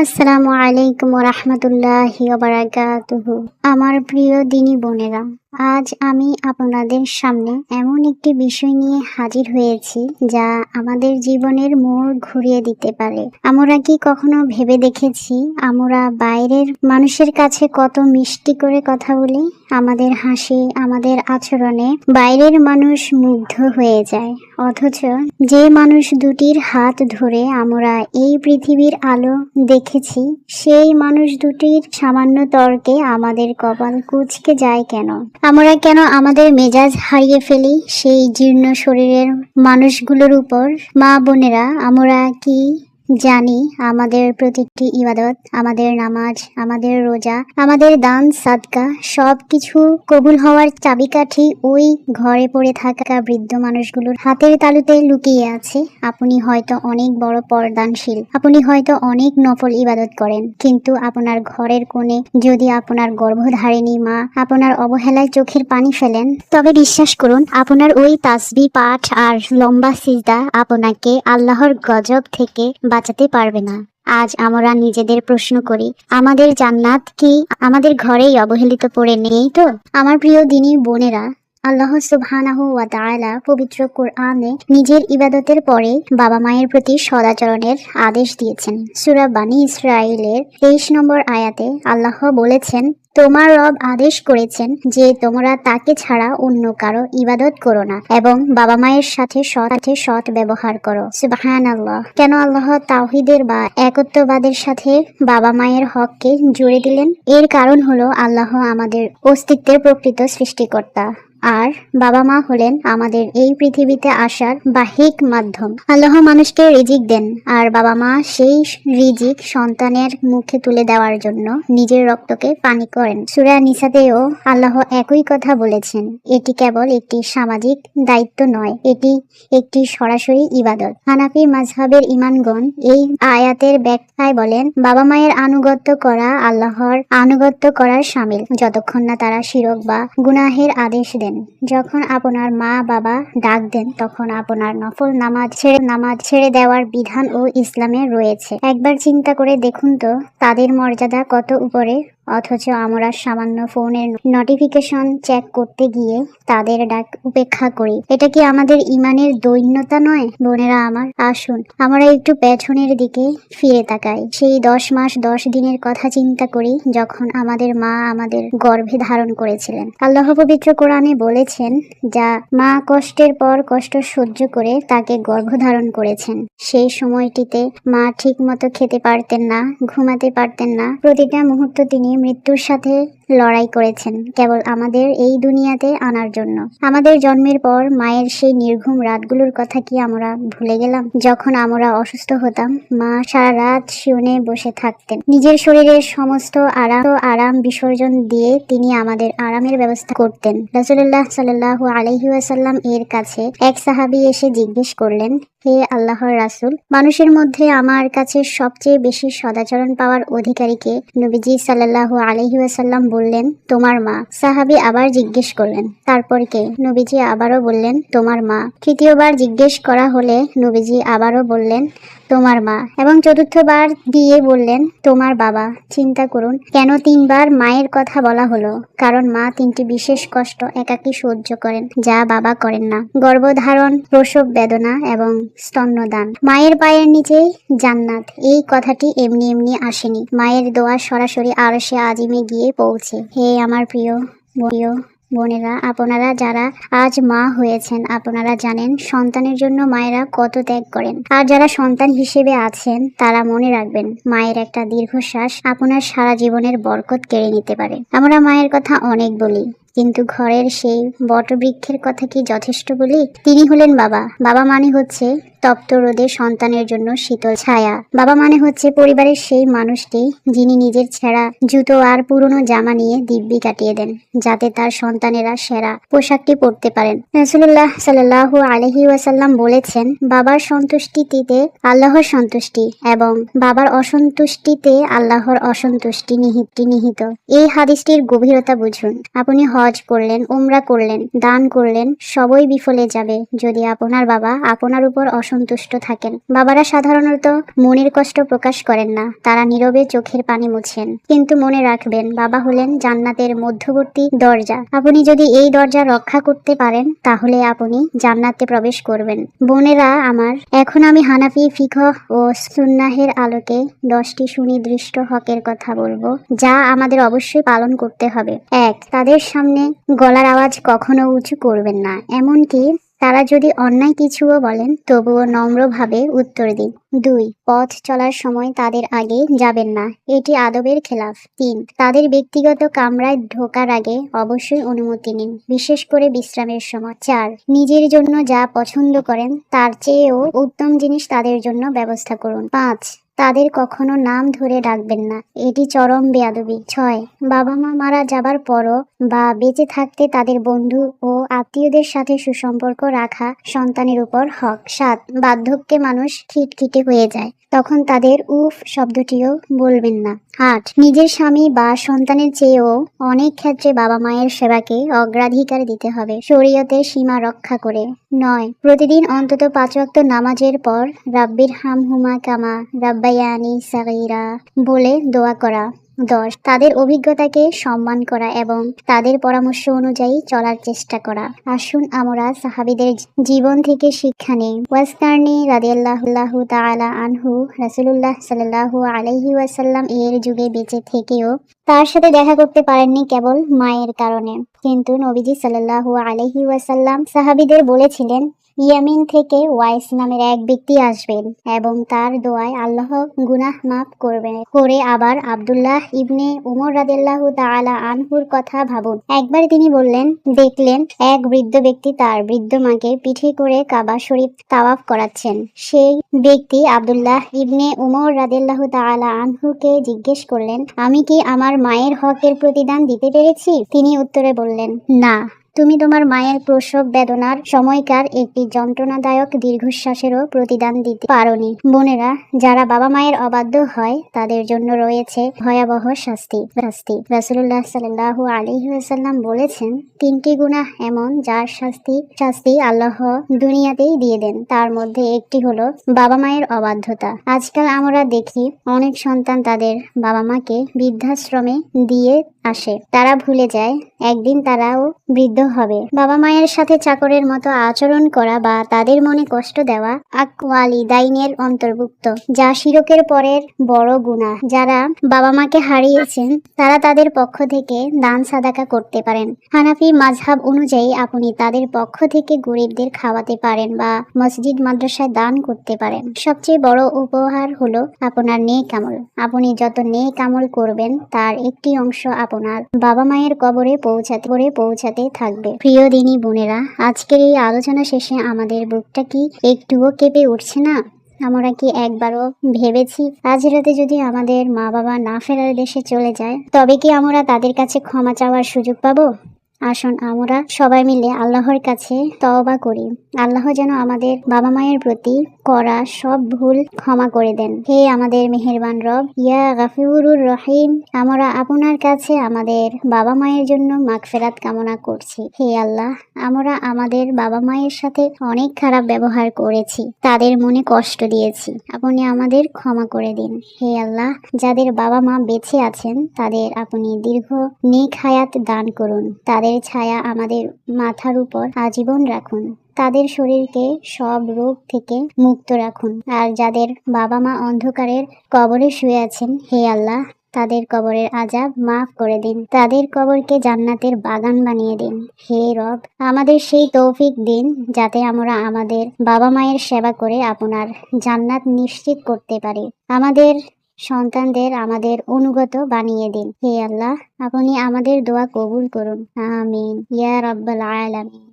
আসসালামু আলাইকুম ওয়া রাহমাতুল্লাহি ওয়া বারাকাতুহু। আমার প্রিয় দিনী বোনেরা, আজ আমি আপনাদের সামনে এমন একটি বিষয় নিয়ে হাজির হয়েছি যা আমাদের জীবনের মোড় ঘুরিয়ে দিতে পারে। আমরা কি কখনো ভেবে দেখেছি আমরা বাইরের মানুষের কাছে কত মিষ্টি করে কথা বলি? আমাদের হাসি, আমাদের আচরণে বাইরের মানুষ মুগ্ধ হয়ে যায়, অথচ যে মানুষ দুটির হাত ধরে আমরা এই পৃথিবীর আলো দেখেছি, সেই মানুষ দুটির সামান্য তর্কে আমাদের কপাল কুঁচকে যায় কেন? আমরা কেন আমাদের মেজাজ হারিয়ে ফেলি সেই জীর্ণ শরীরের মানুষগুলোর উপর? মা বোনেরা, আমরা কি জানি আমাদের প্রতিটি ইবাদত, আমাদের নামাজ, আমাদের রোজা, আমাদের দান সাদকা সবকিছু কবুল হওয়ার চাবিকাঠি ওই ঘরে পড়ে থাকা বৃদ্ধ মানুষগুলোর হাতের তালুতে লুকিয়ে আছে? আপনি হয়তো অনেক বড় পর্দানশীল, আপনি হয়তো অনেক নফল ইবাদত করেন, কিন্তু আপনার ঘরের কোণে যদি আপনার গর্ভধারিণী মা আপনার অবহেলায় চোখের পানি ফেলেন, তবে বিশ্বাস করুন, আপনার ওই তাসবিহ পাঠ আর লম্বা সিজদা আপনাকে আল্লাহর গজব থেকে বাঁচাতে পারবে না। আজ আমরা নিজেদের প্রশ্ন করি, আমাদের জান্নাত কি আমাদের ঘরেই অবহেলিত পড়ে নেই তো? আমার প্রিয় দিনী বোনেরা, আল্লাহ সুবহানাহু ওয়া তাআলা পবিত্র কোরআনে নিজের ইবাদতের পরে বাবা মায়ের প্রতি সদাচরণের আদেশ দিয়েছেন। সূরা বনী ইসরাঈলের 23 নম্বর আয়াতে আল্লাহ বলেছেন, তোমার রব আদেশ করেছেন যে তোমরা তাকে ছাড়া অন্য কারো ইবাদত করো না এবং বাবা মায়ের সাথে সৎ ব্যবহার করো। সুবহানাল্লাহ। কেন আল্লাহ তাওহীদের বা একত্ববাদের সাথে বাবা মায়ের হককে জুড়ে দিলেন? এর কারণ হলো আল্লাহ আমাদের অস্তিত্বের প্রকৃত সৃষ্টিকর্তা, আর বাবা মা হলেন আমাদের এই পৃথিবীতে আসার বাহ্যিক মাধ্যম। আল্লাহ মানুষকে রিজিক দেন, আর বাবা মা সেই রিজিক সন্তানের মুখে তুলে দেওয়ার জন্য নিজের রক্তকে পানি করেন। সূরা নিসাতেও আল্লাহ একই কথা বলেছেন। এটি কেবল একটি সামাজিক দায়িত্ব নয়, এটি একটি সরাসরি ইবাদত। হানাফি মাযহাবের ইমামগণ এই আয়াতের ব্যাখ্যায় বলেন, বাবা মায়ের আনুগত্য করা আল্লাহর আনুগত্য করার শামিল, যতক্ষণ না তারা শিরক বা গুনাহের আদেশ দেন। যখন আপনার মা বাবা ডাক দেন, তখন আপনার নফল নামাজ ছেড়ে দেওয়ার বিধান ও ইসলামে রয়েছে। একবার চিন্তা করে দেখুন তো, তাদের মর্যাদা কত উপরে, অথচ আমরা সামান্য ফোনের নোটিফিকেশন চেক করতে গিয়ে তাদের ডাক উপেক্ষা করি। এটা কি আমাদের ইমানের দৈন্যতা নয়? বোনেরা আমার, আসুন আমরা একটু পেছনের দিকে ফিরে তাকাই। সেই 10 মাস 10 দিনের কথা চিন্তা করি, যখন আমাদের মা আমাদের গর্ভে ধারণ করেছিলেন। আল্লাহ পবিত্র কোরআনে বলেছেন, যা মা কষ্টের পর কষ্ট সহ্য করে তাকে গর্ভধারণ করেছেন। সেই সময়টিতে মা ঠিক মতো খেতে পারতেন না, ঘুমাতে পারতেন না। প্রতিটা মুহূর্ত তিনি মৃত্যুর সাথে লড়াই করেছেন, কেবল আমাদের এই দুনিয়াতে আনার জন্য। আমাদের জন্মের পর মায়ের সেই নির্ঘুম রাতগুলোর কথা কি আমরা ভুলে গেলাম? যখন আমরা অসুস্থ হতাম, মা সারা রাত শিয়নে বসে থাকতেন। নিজের শরীরের সমস্ত আরাম বিসর্জন দিয়ে তিনি আমাদের আরামের ব্যবস্থা করতেন। রাসূলুল্লাহ সাল্লাল্লাহু আলাইহি ওয়াসাল্লাম এর কাছে এক সাহাবী এসে জিজ্ঞেস করলেন, হে আল্লাহর রাসূল, মানুষের মধ্যে আমার কাছে সবচেয়ে বেশি সদাচরণ পাওয়ার অধিকারীকে? নবীজি সাল্লাল্লাহু আলাইহি ওয়াসাল্লাম বললেন, তোমার মা। সাহাবী আবার জিজ্ঞেস করলেন, তারপর কে? নবীজি আবারও বললেন, তোমার মা। তৃতীয়বার জিজ্ঞেস করা হলে নবীজি আবারও বললেন, তোমার মা, এবং চতুর্থবার দিয়ে বললেন, তোমার বাবা। চিন্তা করুন, কেন 3 বার মায়ের কথা বলা হলো? কারণ মা 3টি বিশেষ কষ্ট একাকী সহ্য করেন, যা বাবা করেন না। গর্ভধারণ, প্রসব বেদনা এবং স্তন্যদান। মায়ের পায়ের নিচে জান্নাত, এই কথাটি এমনি আসেনি। মায়ের দোয়া সরাসরি আরশে আজিমে গিয়ে পৌঁছে। হে আমার প্রিয় বোনেরা, আপনারা যারা আজ মা হয়েছেন, আপনারা জানেন সন্তানের জন্য মায়েরা কত ত্যাগ করেন। আর যারা সন্তান হিসেবে আছেন, তারা মনে রাখবেন, মায়ের একটা দীর্ঘশ্বাস আপনার সারা জীবনের বরকত কেড়ে নিতে পারে। আমরা মায়ের কথা অনেক বলি, কিন্তু ঘরের সেই বটবৃক্ষের কথা কি যথেষ্ট বলি? তিনি হলেন বাবা। বাবা মানে হচ্ছে তপ্ত রোদে সন্তানের জন্য শীতল ছায়া। বাবা মানে হচ্ছে পরিবারের সেই মানুষটি যিনি নিজের ছেঁড়া জুতো আর পুরনো জামা নিয়ে দিব্যি কাটিয়ে দেন, যাতে তার সন্তানেরা সেরা পোশাকটি পরতে পারেন। রাসূলুল্লাহ সাল্লাল্লাহু আলাইহি ওয়াসাল্লাম বলেছেন, বাবার সন্তুষ্টিতে আল্লাহর সন্তুষ্টি এবং বাবার অসন্তুষ্টিতে আল্লাহর অসন্তুষ্টি নিহিত। এই হাদিসটির গভীরতা বুঝুন। আপনি হজ করলেন, উমরা করলেন, দান করলেন, সবই বিফলে যাবে যদি আপনার বাবা আপনার উপর অসন্তুষ্ট থাকেন। বাবারা সাধারণত মনের কষ্ট প্রকাশ করেন না, তারা নীরবে চোখের পানি মুছেন। কিন্তু মনে রাখবেন, বাবা হলেন জান্নাতের মধ্যবর্তী দরজা। আপনি যদি এই দরজা রক্ষা করতে পারেন তাহলে আপনি জান্নাতে প্রবেশ করবেন। বোনেরা আমার, এখন আমি হানাফি ফিকহ ও সুন্নাহের আলোকে 10টি সুনির্দিষ্ট হকের কথা বলবো, যা আমাদের অবশ্যই পালন করতে হবে। 1. তাদের সামনে গলার আওয়াজ কখনো উঁচু করবেন না, এমনকি তারা যদি অন্যায় কিছুও বলেন তবুও নম্রভাবে উত্তর দিন। 2. পথ চলার সময় তাদের আগে যাবেন না, এটি আদবের খেলাফ। 3. তাদের ব্যক্তিগত কামরায় ঢোকার আগে অবশ্যই অনুমতি নিন, বিশেষ করে বিশ্রামের সময়। 4. নিজের জন্য যা পছন্দ করেন তার চেয়েও উত্তম জিনিস তাদের জন্য ব্যবস্থা করুন। 5. তাদের কখনো নাম ধরে ডাকবেন না, এটি চরম বেয়াদবি। 6. বাবা মা মারা যাবার পরও বা বেঁচে থাকতে তাদের বন্ধু ও আত্মীয়দের সাথে সুসম্পর্ক রাখা সন্তানের উপর হক। 7. বার্ধক্যে মানুষ খিটখিটে হয়ে যায়, তখন তাদের উফ শব্দটিও বলবেন না। 8. নিজের স্বামী বা সন্তানের চেয়েও অনেক ক্ষেত্রে বাবা মায়ের সেবাকে অগ্রাধিকার দিতে হবে, শরীয়তের সীমা রক্ষা করে। 9. প্রতিদিন অন্তত 5 ওয়াক্ত নামাজের পর রাব্বির হামহুমা কামা রাব্বায়ানি সাগীরা বলে দোয়া করা। 10. তাদের অভিজ্ঞতাকে সম্মান করা এবং তাদের পরামর্শ অনুযায়ী চলার চেষ্টা করা। আসুন আমরা সাহাবীদের জীবন থেকে শিক্ষা নেই। ওয়াসকারনি রাদিয়াল্লাহু তাআলা আনহু রাসূলুল্লাহ সাল্লাল্লাহু আলাইহি ওয়াসাল্লাম এর যুগে বেঁচে থেকেও তার সাথে দেখা করতে পারেননি কেবল মায়ের কারণে, কিন্তু নবীজি সাল্লাল্লাহু আলাইহি ওয়াসাল্লাম সাহাবীদের বলেছিলেন, ইয়ামিন থেকে ওয়াইস নামের এক ব্যক্তি আসবেন এবং তার দোয়ায় আল্লাহ গুনাহ মাফ করবেন করে। আবার আব্দুল্লাহ ইবনে উমর রাদিয়াল্লাহু তাআলা আনহুর কথা ভাবুন। একবার তিনি বললেন, দেখলেন এক বৃদ্ধ ব্যক্তি তার বৃদ্ধ মাকে পিঠে করে কাবা শরীফ তাওয়াফ করাচ্ছেন। সেই ব্যক্তি আব্দুল্লাহ ইবনে উমর রাদিয়াল্লাহু তাআলা আনহুকে জিজ্ঞেস করলেন, আমি কি আমার মায়ের হকের প্রতিদান দিতে পেরেছি? তিনি উত্তরে বললেন, না, তুমি তোমার মায়ের প্রসব বেদনার সময়কার একটি যন্ত্রণাদায়ক দীর্ঘশ্বাসেরও প্রতিদান দিতে পারোনি। বোনেরা, যারা বাবা মায়ের অবাধ্য হয় তাদের জন্য রয়েছে ভয়াবহ শাস্তি। রাসূলুল্লাহ সাল্লাল্লাহু আলাইহি ওয়াসাল্লাম বলেছেন, 3টি গুনাহ এমন যার শাস্তি আল্লাহ দুনিয়াতেই দিয়ে দেন, তার মধ্যে একটি হলো বাবা মায়ের অবাধ্যতা। আজকাল আমরা দেখি অনেক সন্তান তাদের বাবা মাকে বৃদ্ধাশ্রমে দিয়ে আসে। তারা ভুলে যায় একদিন তারাও বৃদ্ধ হবে। বাবা মায়ের সাথে চাকরের মতো আচরণ করা বা তাদের মনে কষ্ট দেওয়া আকওয়ালিদাইনের অন্তর্ভুক্ত, যা শিরকের পরের বড় গুনাহ। যারা বাবা মাকে হারিয়েছেন তারা তাদের পক্ষ থেকে দান সাদাকা করতে পারেন। হানাফি মাযহাব অনুযায়ী আপনি তাদের পক্ষ থেকে গরিবদের খাওয়াতে পারেন বা মসজিদ মাদ্রাসায় দান করতে পারেন। সবচেয়ে বড় উপহার হলো আপনার নেক আমল। আপনি যত নেক আমল করবেন তার একটি অংশ আপনার বাবা মায়ের কবরে পৌঁছাতে থাকবে। প্রিয় দিনী বোনেরা, আজকের এই আলোচনা শেষে আমাদের বুকটা কি একটুও কেঁপে উঠছে না? আমরা কি একবারও ভেবেছি আজ রাতে যদি আমাদের মা বাবা না ফেরার দেশে চলে যায় তবে কি আমরা তাদের কাছে ক্ষমা চাওয়ার সুযোগ পাবো? আসুন আমরা সবাই মিলে আল্লাহর কাছে তওবা করি, আল্লাহ যেন আমাদের বাবা মায়ের প্রতি করা সব ভুল ক্ষমা করে দেন। হে আমাদের মেহেরবান রব, ইয়া গাফুরুর রহিম, আমরা আপনার কাছে আমাদের বাবা মায়ের জন্য মাগফিরাত কামনা করছি। হে আল্লাহ, আমরা আমাদের বাবা মায়ের সাথে অনেক খারাপ ব্যবহার করেছি, তাদের মনে কষ্ট দিয়েছি, আপনি আমাদের ক্ষমা করে দিন। হে আল্লাহ, যাদের বাবা মা বেঁচে আছেন তাদের আপনি দীর্ঘ নেক হায়াত দান করুন, তাদের ছায়া আমাদের মাথার উপর আজীবন রাখুন, তাদের শরীরকে সব রোগ থেকে মুক্ত রাখুন। আর যাদের বাবা মা অন্ধকারের কবরে শুয়ে আছেন, হে আল্লাহ, তাদের কবরের আযাব মাফ করে দিন, তাদের কবরকে জান্নাতের বাগান বানিয়ে দিন। হে রব, আমাদের সেই তৌফিক দিন যাতে আমরা আমাদের বাবা মায়ের সেবা করে আপনার জান্নাত নিশ্চিত করতে পারি। আমাদের সন্তানদের আমাদের অনুগত বানিয়ে দিন। হে আল্লাহ, আপনি আমাদের দোয়া কবুল করুন। আমিন ইয়া রাব্বাল আলামিন।